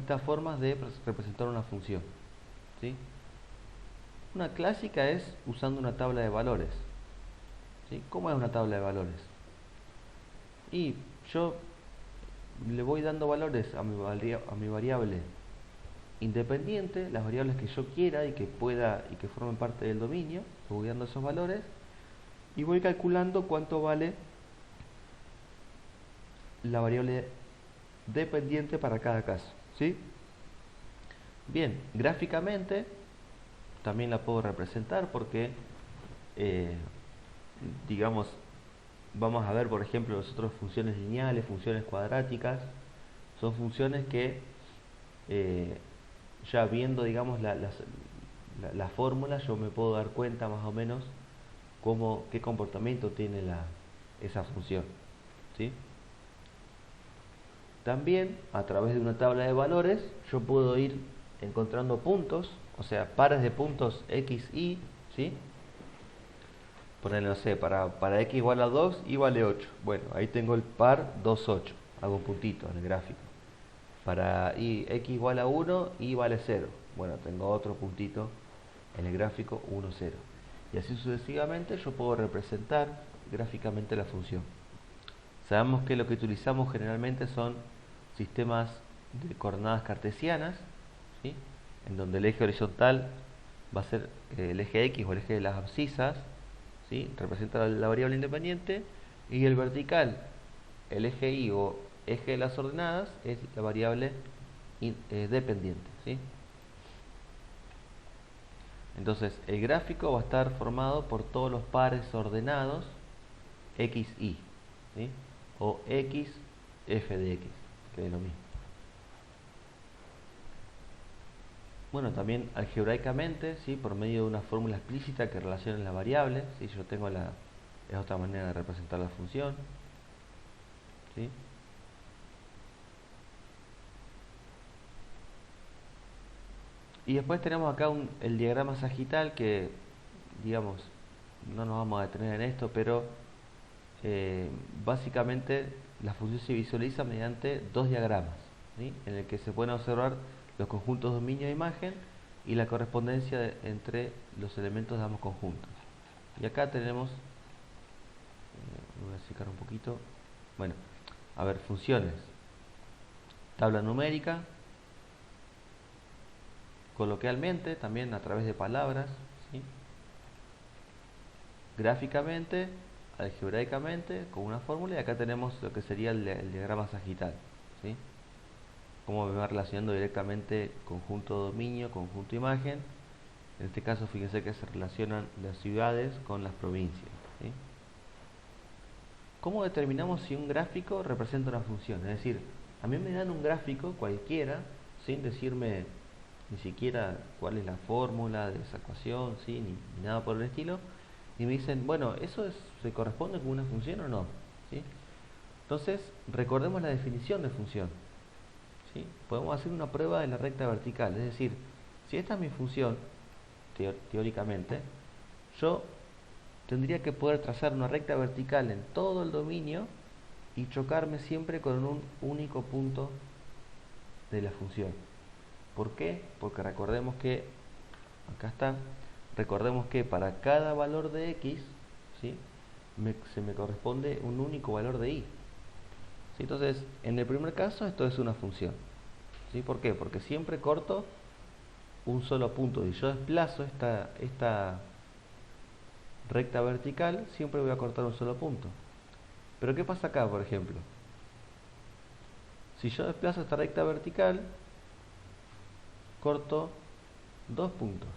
distintas formas de representar una función, ¿sí? Una clásica es usando una tabla de valores, ¿sí? ¿Cómo es una tabla de valores? Y yo le voy dando valores a mi variable independiente, las variables que yo quiera y que pueda y que formen parte del dominio, le voy dando esos valores y voy calculando cuánto vale la variable dependiente para cada caso, ¿sí? Bien, gráficamente también la puedo representar porque, eh, digamos, vamos a ver, por ejemplo, nosotros funciones lineales, funciones cuadráticas, son funciones que ya viendo, digamos, la fórmula, yo me puedo dar cuenta más o menos qué comportamiento tiene esa función, ¿sí? También, a través de una tabla de valores, yo puedo ir encontrando puntos, o sea, pares de puntos x, y, ¿sí? Ponerle, no sé, para x igual a 2, y vale 8. Bueno, ahí tengo el par 2, 8. Hago un puntito en el gráfico. Para x igual a 1, y vale 0. Bueno, tengo otro puntito en el gráfico 1, 0. Y así sucesivamente yo puedo representar gráficamente la función. Sabemos que lo que utilizamos generalmente son sistemas de coordenadas cartesianas, ¿sí? En donde el eje horizontal va a ser el eje X o el eje de las abscisas, ¿sí? Representa la variable independiente, y el vertical, el eje Y o eje de las ordenadas, es la variable dependiente, ¿sí? Entonces el gráfico va a estar formado por todos los pares ordenados x, y, ¿sí? O x, f de x, que es lo mismo. Bueno, también algebraicamente, ¿sí? Por medio de una fórmula explícita que relacione la variable, ¿sí? Yo tengo es otra manera de representar la función, ¿sí? Y después tenemos acá el diagrama sagital que, digamos, no nos vamos a detener en esto, pero básicamente la función se visualiza mediante dos diagramas, ¿sí? En el que se pueden observar los conjuntos dominio e imagen y la correspondencia entre los elementos de ambos conjuntos. Y acá tenemos, voy a acercar un poquito, bueno, a ver, funciones, tabla numérica, coloquialmente, también a través de palabras, ¿sí? Gráficamente, algebraicamente, con una fórmula, y acá tenemos lo que sería el diagrama sagital, ¿sí? Cómo me va relacionando directamente conjunto dominio, conjunto imagen. En este caso, fíjense que se relacionan las ciudades con las provincias, ¿sí? ¿Cómo determinamos si un gráfico representa una función? Es decir, a mí me dan un gráfico cualquiera, sin decirme ni siquiera cuál es la fórmula de esa ecuación, ¿sí? Ni nada por el estilo, y me dicen, bueno, ¿se corresponde con una función o no? ¿Sí? Entonces, recordemos la definición de función, ¿sí? Podemos hacer una prueba de la recta vertical, es decir, si esta es mi función, teóricamente, yo tendría que poder trazar una recta vertical en todo el dominio y chocarme siempre con un único punto de la función. ¿Por qué? Porque recordemos que, acá está, recordemos que para cada valor de x, ¿sí? Se me corresponde un único valor de y. ¿Sí? Entonces, en el primer caso, esto es una función. ¿Sí? ¿Por qué? Porque siempre corto un solo punto. Y yo desplazo esta recta vertical, siempre voy a cortar un solo punto. Pero ¿qué pasa acá, por ejemplo? Si yo desplazo esta recta vertical, corto dos puntos.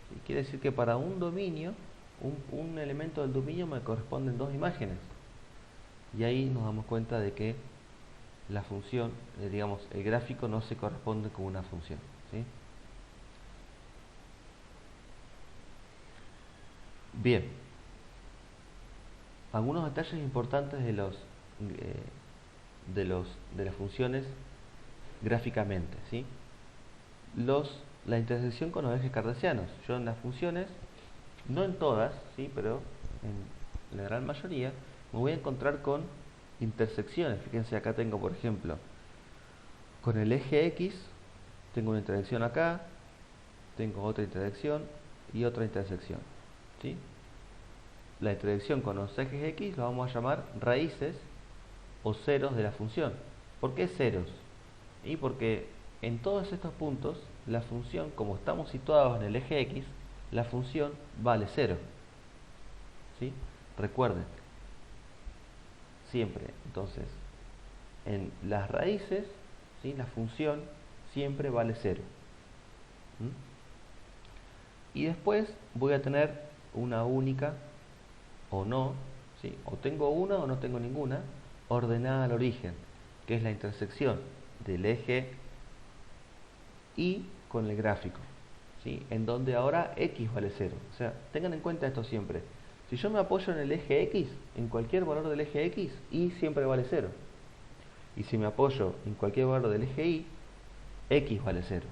¿Sí? Quiere decir que para un dominio, un elemento del dominio me corresponden dos imágenes. Y ahí nos damos cuenta de que la función, digamos, el gráfico no se corresponde con una función, ¿sí? Bien, algunos detalles importantes de las funciones gráficamente, ¿sí? La intersección con los ejes cartesianos. Yo en las funciones, no en todas, ¿sí? Pero en la gran mayoría, me voy a encontrar con intersecciones. Fíjense, acá tengo, por ejemplo, con el eje X tengo una intersección acá, tengo otra intersección y otra intersección, ¿sí? La intersección con los ejes X lo vamos a llamar raíces o ceros de la función. ¿Por qué ceros? Y porque en todos estos puntos la función, como estamos situados en el eje X, la función vale 0, ¿sí? Recuerden, siempre, entonces, en las raíces, ¿sí? La función siempre vale 0. Y después voy a tener una única o no, ¿sí? O tengo una o no tengo ninguna, ordenada al origen, que es la intersección del eje Y con el gráfico, ¿sí? En donde ahora X vale 0. O sea, tengan en cuenta esto siempre. Si yo me apoyo en el eje X, en cualquier valor del eje X, Y siempre vale 0. Y si me apoyo en cualquier valor del eje Y, X vale 0.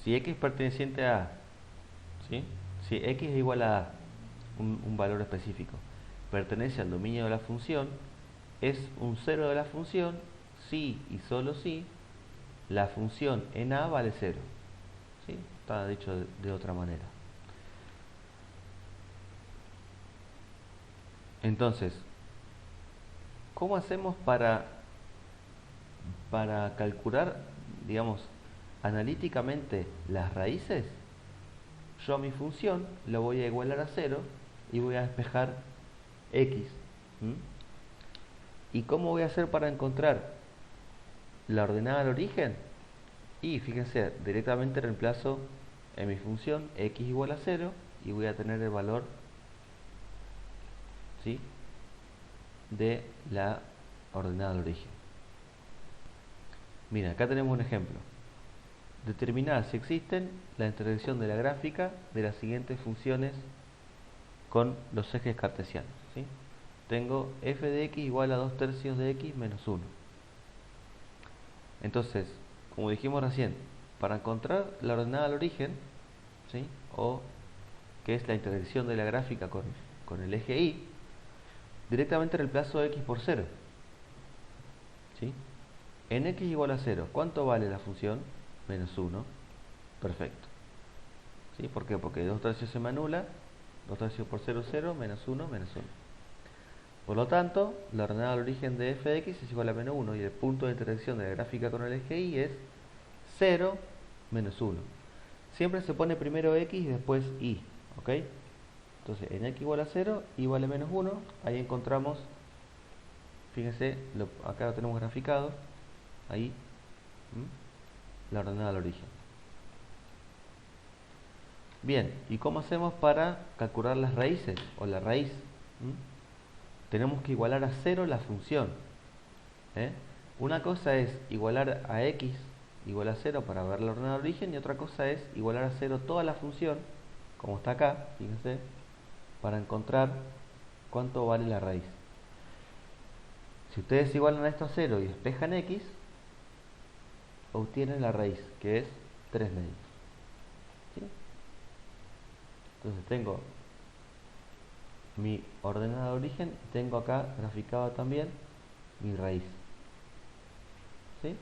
Si X es perteneciente a A, ¿sí? Si X es igual a A, un valor específico, pertenece al dominio de la función, es un cero de la función si y solo si la función en A vale 0. ¿Sí? Está dicho de otra manera. Entonces, ¿cómo hacemos para calcular, digamos, analíticamente las raíces? Yo a mi función la voy a igualar a 0 y voy a despejar X. ¿Y cómo voy a hacer para encontrar la ordenada al origen? Y fíjense, directamente reemplazo en mi función X igual a 0 y voy a tener el valor, ¿sí?, de la ordenada al origen. Mira, acá tenemos un ejemplo. Determinar si existen la intersección de la gráfica de las siguientes funciones con los ejes cartesianos, ¿sí? Tengo f de x igual a 2/3 de x menos 1. Entonces, como dijimos recién, para encontrar la ordenada al origen, ¿sí?, o que es la intersección de la gráfica con el eje y, directamente reemplazo x por 0, ¿sí? En x igual a 0, ¿cuánto vale la función? Menos 1. Perfecto. ¿Sí? ¿Por qué? Porque 2/3 se me anula, 2/3 por 0, 0, menos 1, menos 1. Por lo tanto, la ordenada al origen de f de x es igual a menos 1 y el punto de intersección de la gráfica con el eje y es 0, menos 1. Siempre se pone primero x y después y, ¿ok? Entonces, en x igual a 0, y vale menos 1, ahí encontramos, fíjense, acá lo tenemos graficado, ahí, la ordenada al origen. Bien, ¿y cómo hacemos para calcular las raíces o la raíz? Tenemos que igualar a 0 la función. Una cosa es igualar a x igual a 0 para ver la ordenada al origen, y otra cosa es igualar a 0 toda la función, como está acá, fíjense, para encontrar cuánto vale la raíz. Si ustedes igualan a esto a 0 y despejan x, obtienen la raíz, que es 3 medios. ¿Sí? Entonces tengo mi ordenada de origen y tengo acá graficado también mi raíz. ¿Sí?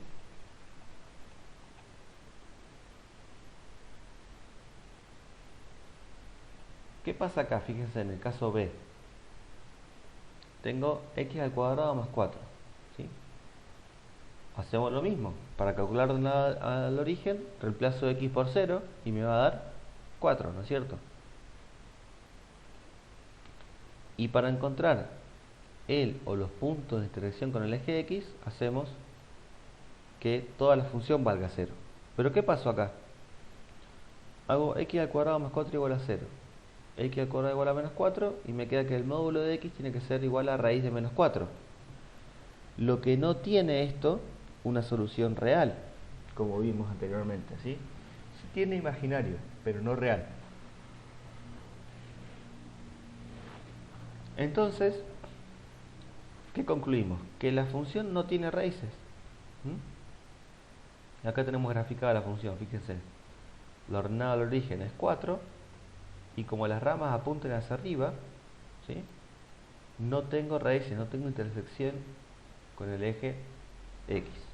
¿Qué pasa acá? Fíjense en el caso B. Tengo x al cuadrado más 4. ¿Sí? Hacemos lo mismo. Para calcular ordenada al origen, reemplazo x por 0 y me va a dar 4, ¿no es cierto? Y para encontrar el o los puntos de intersección con el eje x, hacemos que toda la función valga 0. ¿Pero qué pasó acá? Hago x al cuadrado más 4 igual a 0. X al cuadrado igual a menos 4 y me queda que el módulo de x tiene que ser igual a raíz de menos 4. Lo que no tiene esto una solución real, como vimos anteriormente, ¿sí? Sí tiene imaginario, pero no real. Entonces, ¿qué concluimos? Que la función no tiene raíces. Acá tenemos graficada la función, fíjense. lo ordenado al origen es 4, y como las ramas apuntan hacia arriba, ¿sí? No tengo raíces, no tengo intersección con el eje X.